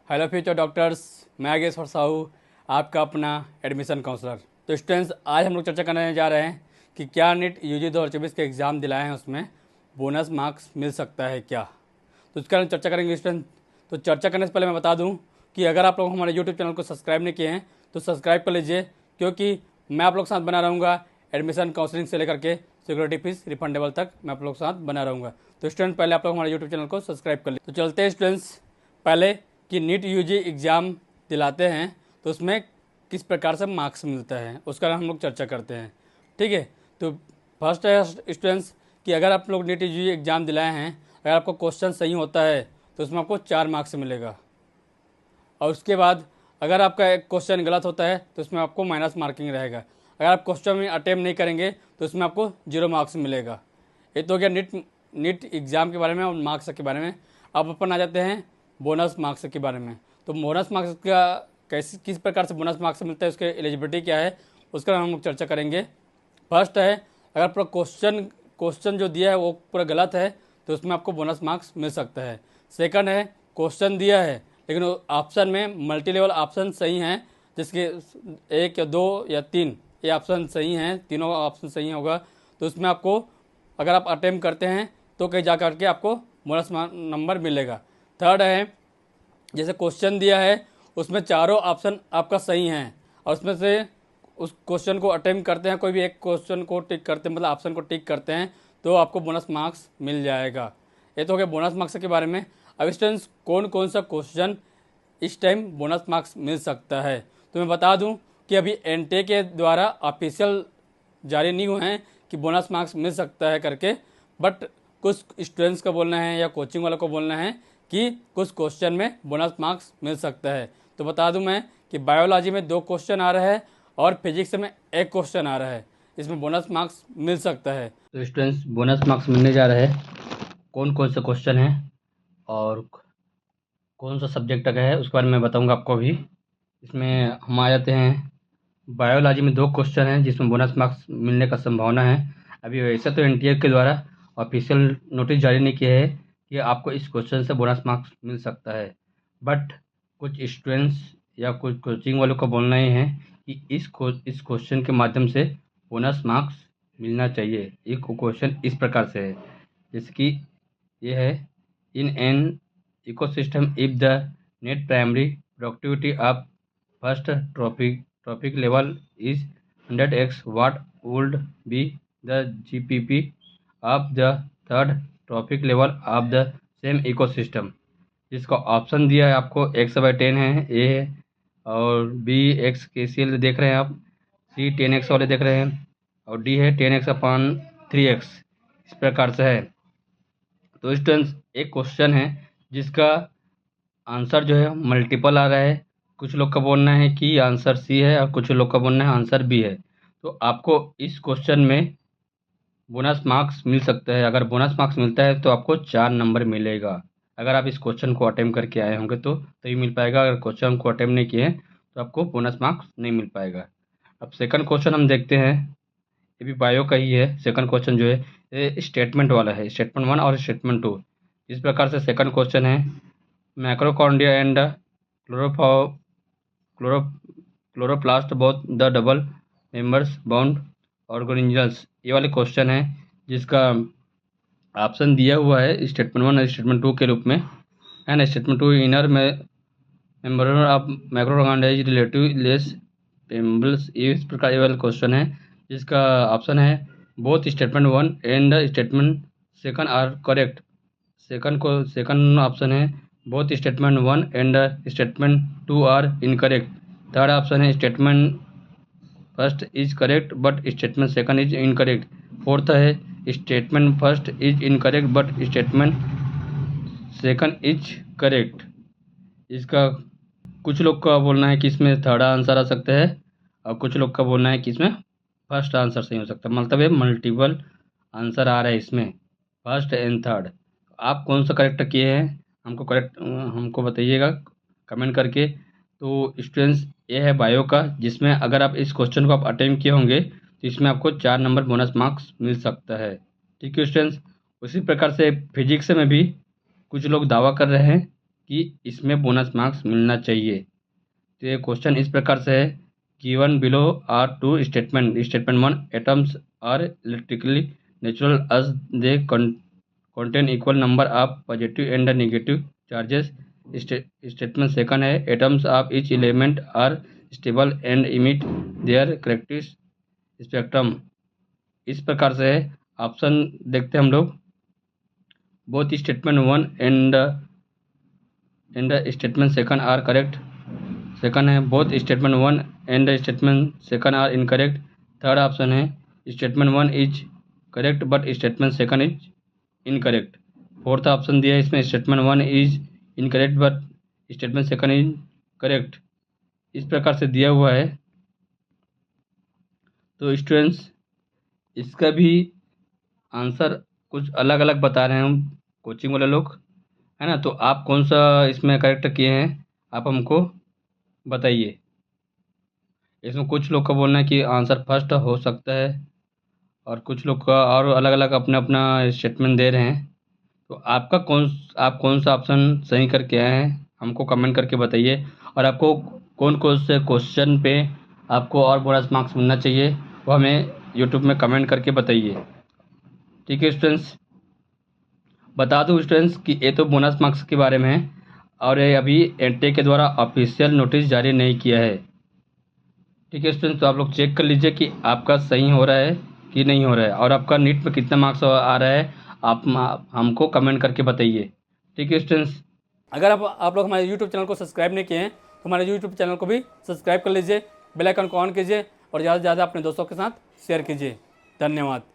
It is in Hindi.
हेलो फ्यूचर डॉक्टर्स, मैं आगेश्वर साहू, आपका अपना एडमिशन काउंसलर। तो स्टूडेंट्स, आज हम लोग चर्चा करने जा रहे हैं कि क्या नीट यूजी 2024 के एग्ज़ाम दिलाए हैं उसमें बोनस मार्क्स मिल सकता है क्या। तो इसका हम चर्चा करेंगे स्टूडेंट। तो चर्चा करने से पहले मैं बता दूं कि अगर आप लोग हमारे यूट्यूब चैनल को सब्सक्राइब नहीं किए हैं तो सब्सक्राइब कर लीजिए, क्योंकि मैं आप लोग के साथ बना रहूँगा एडमिशन काउंसलिंग से लेकर के सिक्योरिटी फीस रिफंडेबल तक मैं आप लोग के साथ बना रहूँगा। तो स्टूडेंट, पहले आप लोग हमारे यूट्यूब चैनल को सब्सक्राइब कर लीजिए। तो चलते हैं स्टूडेंट्स, पहले कि नीट यूजी एग्ज़ाम दिलाते हैं तो उसमें किस प्रकार से मार्क्स मिलता है उसका हम लोग चर्चा करते हैं। ठीक है। तो फर्स्ट है स्टूडेंट्स कि अगर आप लोग नीट यूजी एग्ज़ाम दिलाए हैं, अगर आपको क्वेश्चन सही होता है तो उसमें आपको 4 मार्क्स मिलेगा, और उसके बाद अगर आपका एक क्वेश्चन गलत होता है तो उसमें आपको माइनस मार्किंग रहेगा। अगर आप क्वेश्चन में अटेम्प्ट नहीं करेंगे तो उसमें आपको 0 मार्क्स मिलेगा। ये तो हो गया नीट एग्ज़ाम के बारे में और मार्क्स के बारे में। अब अपन आ जाते हैं बोनस मार्क्स के बारे में। तो बोनस मार्क्स का किस प्रकार से बोनस मार्क्स मिलता है, उसके एलिजिबिलिटी क्या है, उसका हम लोग चर्चा करेंगे। फर्स्ट है, अगर पूरा क्वेश्चन जो दिया है वो पूरा गलत है तो उसमें आपको बोनस मार्क्स मिल सकता है। सेकंड है, क्वेश्चन दिया है लेकिन ऑप्शन में मल्टी लेवल ऑप्शन सही हैं, जिसके 1 या 2 या 3 ये ऑप्शन सही हैं, तीनों ऑप्शन सही होगा तो उसमें आपको अगर आप अटेम्प्ट करते हैं तो कहीं जा करके आपको बोनस नंबर मिलेगा। थर्ड है, जैसे क्वेश्चन दिया है उसमें चारों ऑप्शन आपका सही हैं और उसमें से उस क्वेश्चन को अटेम्प्ट करते हैं, कोई भी एक क्वेश्चन को टिक करते हैं, मतलब ऑप्शन को टिक करते हैं तो आपको बोनस मार्क्स मिल जाएगा। ये तो हो गया बोनस मार्क्स के बारे में। अब स्टूडेंट्स, कौन कौन सा क्वेश्चन इस टाइम बोनस मार्क्स मिल सकता है, तो मैं बता दूं कि अभी एनटीए के द्वारा ऑफिशियल जारी नहीं हुए हैं कि बोनस मार्क्स मिल सकता है करके, बट कुछ स्टूडेंट्स का बोलना है या कोचिंग वालों को बोलना है कि कुछ क्वेश्चन में बोनस मार्क्स मिल सकता है। तो बता दूं मैं कि बायोलॉजी में 2 क्वेश्चन आ रहा है और फिजिक्स में 1 क्वेश्चन आ रहा है, इसमें बोनस मार्क्स मिल सकता है। तो स्टूडेंट्स, बोनस मार्क्स मिलने जा रहे हैं, कौन कौन सा क्वेश्चन है और कौन सा सब्जेक्ट का है उसके बारे में मैं बताऊंगा आपको अभी। इसमें हम आ जाते हैं, बायोलॉजी में 2 क्वेश्चन हैं जिसमें बोनस मार्क्स मिलने का संभावना है। अभी वैसे तो एनटीए के द्वारा ऑफिशियल नोटिस जारी नहीं किया है कि आपको इस क्वेश्चन से बोनस मार्क्स मिल सकता है, बट कुछ स्टूडेंट्स या कुछ कोचिंग वालों का बोलना ये है कि इस क्वेश्चन के माध्यम से बोनस मार्क्स मिलना चाहिए। एक क्वेश्चन इस प्रकार से है, जैसे कि ये है, in an ecosystem if the net primary productivity of first trophic level is 100x, what would be the GPP of the third trophic level of the same ecosystem। जिसका ऑप्शन दिया है आपको x/10 है, ए है, और बी एक्स के सी एल देख रहे हैं आप, सी 10x वाले देख रहे हैं, और डी है 10x/3x। इस प्रकार से है। तो स्टूडेंट्स, एक क्वेश्चन है जिसका आंसर जो है मल्टीपल आ रहा है। कुछ लोग का बोलना है कि आंसर सी है और कुछ लोग का बोलना है आंसर बी है। तो आपको इस क्वेश्चन में बोनस मार्क्स मिल सकता है। अगर बोनस मार्क्स मिलता है तो आपको 4 नंबर मिलेगा। अगर आप इस क्वेश्चन को अटेम्प्ट करके आए होंगे तो तभी मिल पाएगा। अगर क्वेश्चन को अटेम्प्ट नहीं किए तो आपको बोनस मार्क्स नहीं मिल पाएगा। अब सेकंड क्वेश्चन हम देखते हैं, ये भी बायो का ही है। सेकंड क्वेश्चन जो है ये स्टेटमेंट वाला है, स्टेटमेंट 1 और स्टेटमेंट 2। इस प्रकार से सेकंड क्वेश्चन है, मैक्रोकॉन्ड्रिया एंड क्लोरोफो chloro chloroplast both the double membrane bound organelles. ये वाले क्वेश्चन है जिसका ऑप्शन दिया हुआ है स्टेटमेंट 1 और स्टेटमेंट 2 के रूप में। And statement 2, inner membrane of mitochondria is relative less permeable. इस प्रकार ये वाला क्वेश्चन है जिसका ऑप्शन है both statement 1 and statement 2 are correct. Second option है both statement 1 and statement 2 are incorrect. Third option है statement first is correct but statement second is incorrect. Fourth है statement first is incorrect but statement second is correct. इसका कुछ लोग का बोलना है कि इसमें थर्ड आंसर आ सकता है और कुछ लोग का बोलना है कि इसमें फर्स्ट आंसर सही हो सकता है। मतलब ये मल्टीपल आंसर आ रहा है इसमें, फर्स्ट एंड थर्ड। आप कौन सा करेक्ट किए हैं हमको बताइएगा कमेंट करके। तो स्टूडेंट्स, ये है बायो का, जिसमें अगर आप इस क्वेश्चन को आप अटेम्प्ट किए होंगे तो इसमें आपको 4 नंबर बोनस मार्क्स मिल सकता है। ठीक है स्टूडेंट्स। उसी प्रकार से फिजिक्स में भी कुछ लोग दावा कर रहे हैं कि इसमें बोनस मार्क्स मिलना चाहिए। तो ये क्वेश्चन इस प्रकार से है, given below are two statement. Statement 1, atoms are electrically neutral as they contain equal number of positive and negative charges. Statement second है, atoms of each element are stable and emit their characteristic spectrum। इस प्रकार से है। ऑप्शन देखते हैं हम लोग। Both statement 1 and statement second are correct. Second है, both statement 1 and statement second are incorrect. Third option है, statement 1 is correct but statement second is incorrect. Fourth option दिया है इसमें, statement 1 is incorrect but statement second is correct. इस प्रकार से दिया हुआ है। तो स्टूडेंट्स, इसका भी आंसर कुछ अलग अलग बता रहे हैं हम कोचिंग वाले लोग, है ना। तो आप कौन सा इसमें करेक्ट किए हैं, आप हमको बताइए। इसमें कुछ लोग का बोलना है कि आंसर फर्स्ट हो सकता है, और कुछ लोग का और अलग अलग अपना अपना स्टेटमेंट दे रहे हैं। तो आप कौन सा ऑप्शन सही करके आए हैं, हमको कमेंट करके बताइए। और आपको कौन कौन से क्वेश्चन पे आपको और बोनस मार्क्स मिलना चाहिए, वो हमें यूट्यूब में कमेंट करके बताइए। ठीक है स्टूडेंट्स, बता दूं स्टूडेंट्स कि ये तो बोनस मार्क्स के बारे में है, और ये अभी एनटीए के द्वारा ऑफिशियल नोटिस जारी नहीं किया है। ठीक है स्टूडेंट्स, तो आप लोग चेक कर लीजिए कि आपका सही हो रहा है कि नहीं हो रहा है, और आपका नीट में कितना मार्क्स आ रहा है, आप हमको कमेंट करके बताइए। ठीक है स्टूडेंट्स, अगर आप लोग हमारे यूट्यूब चैनल को सब्सक्राइब नहीं किए हैं तो हमारे यूट्यूब चैनल को भी सब्सक्राइब कर लीजिए, बेल आइकन को ऑन कीजिए और ज़्यादा से ज़्यादा अपने दोस्तों के साथ शेयर कीजिए। धन्यवाद।